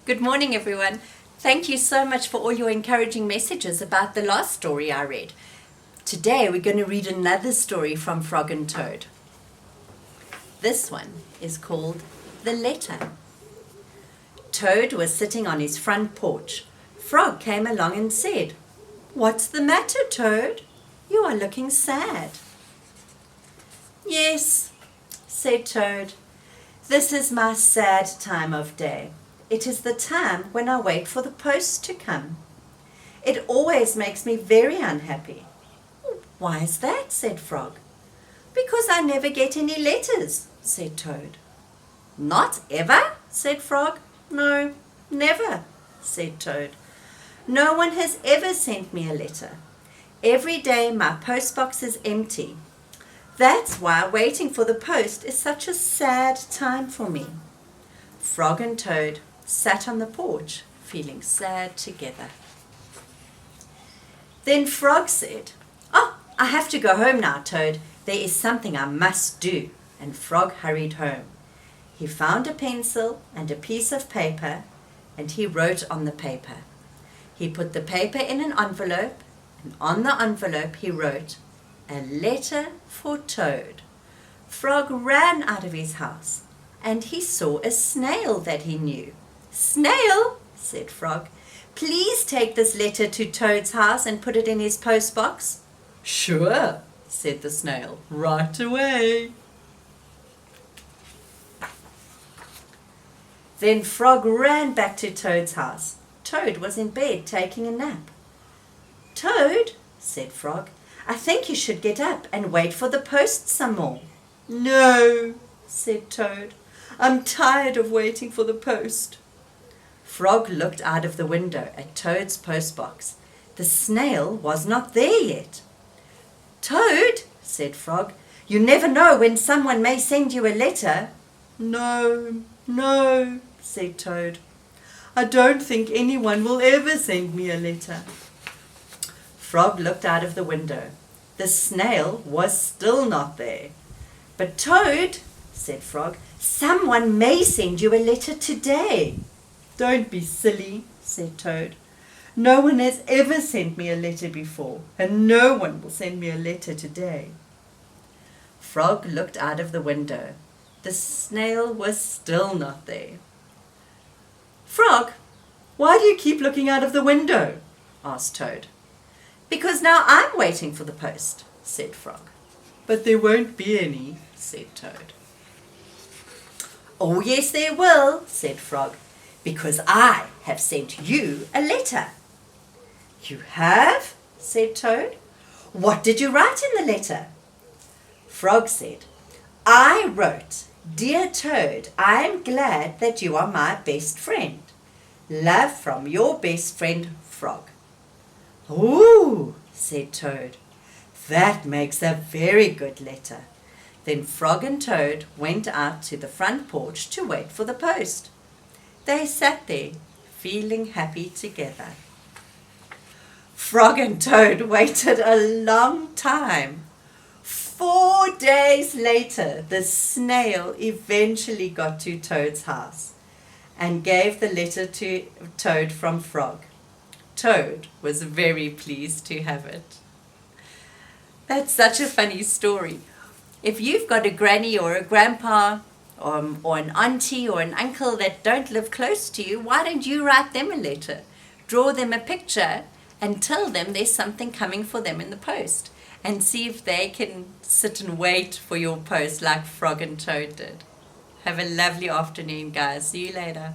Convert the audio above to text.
Good morning, everyone. Thank you so much for all your encouraging messages about the last story I read. Today we're going to read another story from Frog and Toad. This one is called The Letter. Toad was sitting on his front porch. Frog came along and said, "What's the matter, Toad? You are looking sad." "Yes," said Toad, "this is my sad time of day. It is the time when I wait for the post to come. It always makes me very unhappy." "Why is that?" said Frog. "Because I never get any letters," said Toad. "Not ever?" said Frog. "No, never," said Toad. "No one has ever sent me a letter. Every day my postbox is empty. That's why waiting for the post is such a sad time for me." Frog and Toad sat on the porch, feeling sad together. Then Frog said, "Oh, I have to go home now, Toad. There is something I must do." And Frog hurried home. He found a pencil and a piece of paper, and he wrote on the paper. He put the paper in an envelope, and on the envelope he wrote, "A letter for Toad." Frog ran out of his house, and he saw a snail that he knew. "Snail," said Frog, "please take this letter to Toad's house and put it in his postbox." "Sure," said the snail, "right away." Then Frog ran back to Toad's house. Toad was in bed taking a nap. "Toad," said Frog, "I think you should get up and wait for the post some more." "No," said Toad, "I'm tired of waiting for the post." Frog looked out of the window at Toad's postbox. The snail was not there yet. "Toad," said Frog, "you never know when someone may send you a letter." No, said Toad. "I don't think anyone will ever send me a letter." Frog looked out of the window. The snail was still not there. "But Toad," said Frog, "someone may send you a letter today." "Don't be silly," said Toad. "No one has ever sent me a letter before, and no one will send me a letter today." Frog looked out of the window. The snail was still not there. "Frog, why do you keep looking out of the window?" asked Toad. "Because now I'm waiting for the post," said Frog. "But there won't be any," said Toad. "Oh, yes, there will," said Frog, "because I have sent you a letter." "You have?" said Toad. "What did you write in the letter?" Frog said, "I wrote, 'Dear Toad, I am glad that you are my best friend. Love from your best friend, Frog.'" "Ooh," said Toad, "that makes a very good letter." Then Frog and Toad went out to the front porch to wait for the post. They sat there, feeling happy together. Frog and Toad waited a long time. 4 days later, the snail eventually got to Toad's house and gave the letter to Toad from Frog. Toad was very pleased to have it. That's such a funny story. If you've got a granny or a grandpa or an auntie or an uncle that don't live close to you, why don't you write them a letter? Draw them a picture and tell them there's something coming for them in the post, and see if they can sit and wait for your post like Frog and Toad did. Have a lovely afternoon, guys. See you later.